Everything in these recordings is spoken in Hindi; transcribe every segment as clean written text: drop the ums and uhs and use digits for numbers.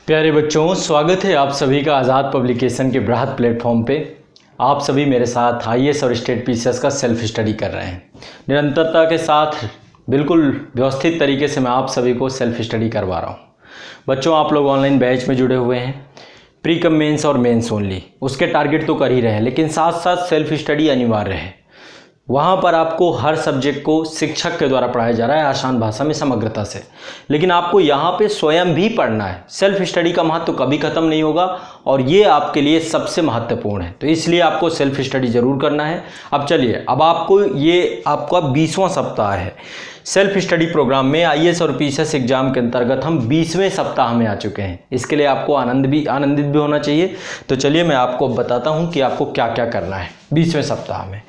प्यारे बच्चों, स्वागत है आप सभी का आज़ाद पब्लिकेशन के बृहद प्लेटफॉर्म पे। आप सभी मेरे साथ आईएएस और स्टेट पीसीएस का सेल्फ स्टडी कर रहे हैं। निरंतरता के साथ बिल्कुल व्यवस्थित तरीके से मैं आप सभी को सेल्फ स्टडी करवा रहा हूँ। बच्चों, आप लोग ऑनलाइन बैच में जुड़े हुए हैं, प्री कम मेंस और मेंस ओनली, उसके टारगेट तो कर ही रहे हैं, लेकिन साथ साथ सेल्फ स्टडी अनिवार्य है। वहाँ पर आपको हर सब्जेक्ट को शिक्षक के द्वारा पढ़ाया जा रहा है आसान भाषा में, समग्रता से, लेकिन आपको यहाँ पे स्वयं भी पढ़ना है। सेल्फ स्टडी का महत्व तो कभी ख़त्म नहीं होगा और ये आपके लिए सबसे महत्वपूर्ण है, तो इसलिए आपको सेल्फ स्टडी ज़रूर करना है। अब चलिए, अब आपको ये आपका 20वां सप्ताह है सेल्फ स्टडी प्रोग्राम में। आईएएस और पीसीएस एग्जाम के अंतर्गत हम 20वें सप्ताह में आ चुके हैं। इसके लिए आपको आनंदित भी होना चाहिए। तो चलिए मैं आपको बताता हूं कि आपको क्या क्या करना है 20वें सप्ताह में।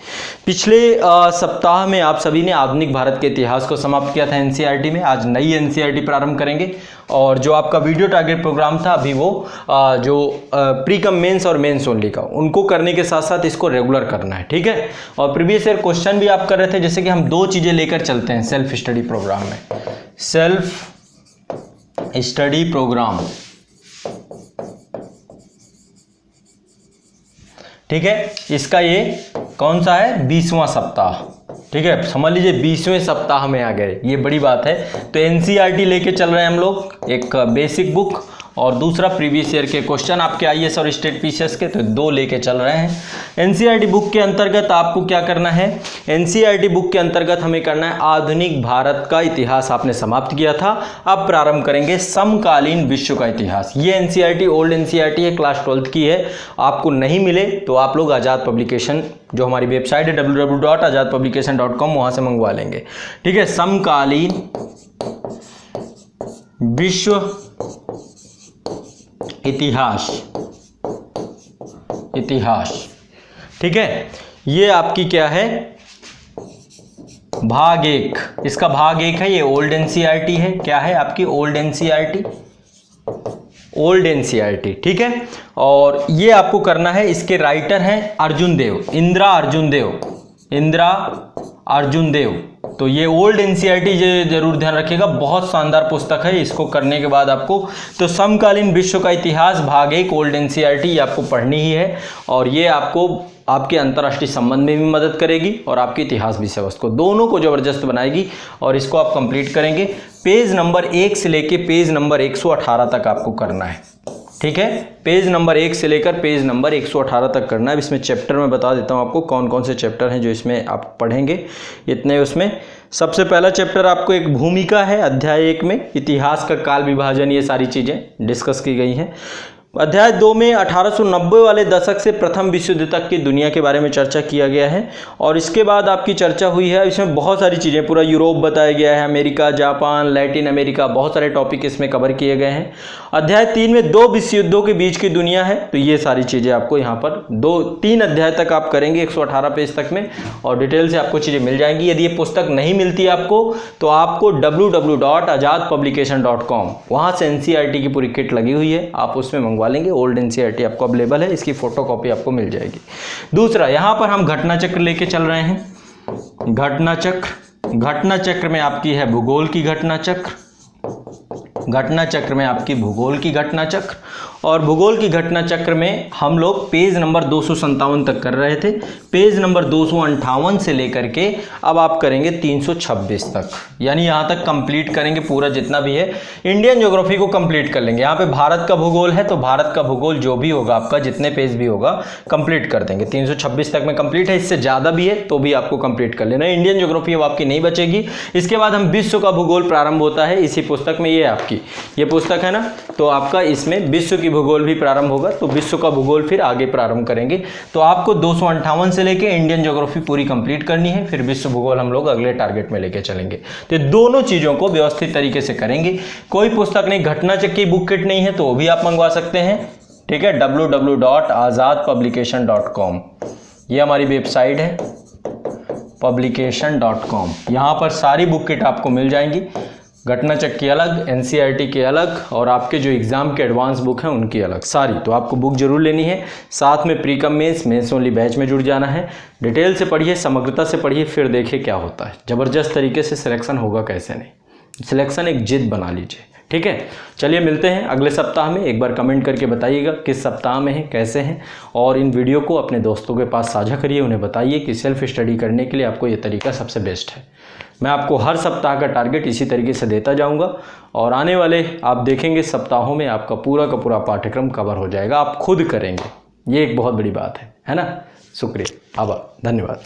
पिछले सप्ताह में आप सभी ने आधुनिक भारत के इतिहास को समाप्त किया था एनसीईआरटी में। आज नई एनसीईआरटी प्रारंभ करेंगे और जो आपका वीडियो टारगेट प्रोग्राम था अभी वो जो प्री कम मेंस और मेंस ओनली का, उनको करने के साथ साथ इसको रेगुलर करना है, ठीक है। और प्रीवियस ईयर क्वेश्चन भी आप कर रहे थे, जैसे कि हम 2 चीज़ें लेकर चलते हैं सेल्फ स्टडी प्रोग्राम में। सेल्फ स्टडी प्रोग्राम, ठीक है, इसका ये कौन सा है, 20वां सप्ताह, ठीक है। समझ लीजिए 20वें सप्ताह में आ गए, ये बड़ी बात है। तो एनसीईआरटी लेके चल रहे हैं हम लोग, एक बेसिक बुक और दूसरा प्रीवियस ईयर के क्वेश्चन आपके आईएएस और स्टेट पीसीएस के, तो 2 लेके चल रहे हैं। एनसीईआरटी बुक के अंतर्गत आपको क्या करना है, एनसीईआरटी बुक के अंतर्गत हमें करना है आधुनिक भारत का इतिहास आपने समाप्त किया था, अब प्रारंभ करेंगे समकालीन विश्व का इतिहास। ये एनसीईआरटी ओल्ड एनसीईआरटी है, क्लास 12th की है। आपको नहीं मिले तो आप लोग आज़ाद पब्लिकेशन, जो हमारी वेबसाइट है www.azadpublication.com, वहाँ से मंगवा लेंगे, ठीक है। समकालीन विश्व इतिहास, ठीक है। ये आपकी क्या है, भाग 1, इसका भाग 1 है। ये ओल्ड एनसीईआरटी है, क्या है आपकी ओल्ड एनसीईआरटी, ठीक है। और ये आपको करना है, इसके राइटर हैं अर्जुन देव, इंदिरा अर्जुन देव। तो ये ओल्ड एनसीईआरटी जरूर ध्यान रखिएगा, बहुत शानदार पुस्तक है। इसको करने के बाद आपको तो समकालीन विश्व का इतिहास भाग 1 ओल्ड एनसीईआरटी आपको पढ़नी ही है, और ये आपको आपके अंतर्राष्ट्रीय संबंध में भी मदद करेगी और आपके इतिहास विषय वस्तु को, दोनों को जबरदस्त बनाएगी। और इसको आप कंप्लीट करेंगे। पेज नंबर 1 से लेके पेज नंबर 118 तक आपको करना है, ठीक है। पेज नंबर 1 से लेकर पेज नंबर 118 तक करना है। इसमें चैप्टर में बता देता हूँ आपको कौन कौन से चैप्टर हैं जो इसमें आप पढ़ेंगे, इतने उसमें। सबसे पहला चैप्टर आपको एक भूमिका है, अध्याय 1 में इतिहास का काल विभाजन, ये सारी चीज़ें डिस्कस की गई हैं। अध्याय 2 में 1890 वाले दशक से प्रथम विश्व युद्ध तक की दुनिया के बारे में चर्चा किया गया है, और इसके बाद आपकी चर्चा हुई है। इसमें बहुत सारी चीज़ें, पूरा यूरोप बताया गया है, अमेरिका, जापान, लैटिन अमेरिका, बहुत सारे टॉपिक इसमें कवर किए गए हैं। अध्याय 3 में 2 विश्व युद्धों के बीच की दुनिया है, तो ये सारी चीज़ें आपको यहाँ पर 2-3 अध्याय तक आप करेंगे 118 पेज तक में, और डिटेल से आपको चीज़ें मिल जाएंगी। यदि ये पुस्तक नहीं मिलती आपको तो आपको www.azadpublication.com, वहाँ से एनसीईआरटी की पूरी किट लगी हुई है, आप उसमें मंगवा लेंगे। ओल्ड एनसीईआरटी आपको अवेलेबल है, इसकी फोटो कॉपी आपको मिल जाएगी। दूसरा, यहाँ पर हम घटना चक्र लेके चल रहे हैं। घटना चक्र में आपकी है भूगोल की घटना चक्र, में आपकी भूगोल की घटना चक्र, और भूगोल की घटना चक्र में हम लोग पेज नंबर 257 तक कर रहे थे। पेज नंबर 258 से लेकर के अब आप करेंगे 326 तक, यानी यहाँ तक कंप्लीट करेंगे पूरा जितना भी है। इंडियन ज्योग्राफी को कंप्लीट कर लेंगे। यहाँ पे भारत का भूगोल है, तो भारत का भूगोल जो भी होगा आपका, जितने पेज भी होगा कंप्लीट कर देंगे। 326 तक में कंप्लीट है, इससे ज़्यादा भी है तो भी आपको कंप्लीट कर लेना। इंडियन ज्योग्राफी अब आपकी नहीं बचेगी। इसके बाद हम विश्व का भूगोल प्रारंभ होता है इसी पुस्तक में, ये आपकी ये पुस्तक है ना, तो आपका इसमें विश्व की भूगोल भी प्रारंभ होगा, तो विश्व का भूगोल फिर आगे प्रारंभ करेंगे। तो आपको 258 से लेके इंडियन ज्योग्राफी पूरी कंप्लीट करनी है, फिर विश्व भूगोल हम लोग अगले टारगेट में लेके चलेंगे। तो दोनों चीज़ों को व्यवस्थित तरीके से करेंगे। कोई पुस्तक नहीं, घटना चक्र की बुक किट नहीं है तो वो भी आप मंगवा सकते हैं, ठीक है। www.azadpublication.com, ये हमारी वेबसाइट है publication.com, यहाँ पर सारी बुक किट आपको मिल जाएंगी। घटना चक्र की अलग, एनसीईआरटी के अलग, और आपके जो एग्ज़ाम के एडवांस बुक हैं उनकी अलग, सारी। तो आपको बुक जरूर लेनी है। साथ में pre cum mains only batch में जुड़ जाना है। डिटेल से पढ़िए, समग्रता से पढ़िए, फिर देखिए क्या होता है। ज़बरदस्त तरीके से सिलेक्शन होगा, कैसे नहीं। सिलेक्शन एक जिद बना लीजिए, ठीक है, चलिए मिलते हैं अगले सप्ताह में। एक बार कमेंट करके बताइएगा किस सप्ताह में है, कैसे हैं, और इन वीडियो को अपने दोस्तों के पास साझा करिए। उन्हें बताइए कि सेल्फ स्टडी करने के लिए आपको ये तरीका सबसे बेस्ट है। मैं आपको हर सप्ताह का टारगेट इसी तरीके से देता जाऊंगा और आने वाले आप देखेंगे सप्ताहों में आपका पूरा का पूरा पाठ्यक्रम कवर हो जाएगा। आप खुद करेंगे, ये एक बहुत बड़ी बात है ना। शुक्रिया, आभार, धन्यवाद।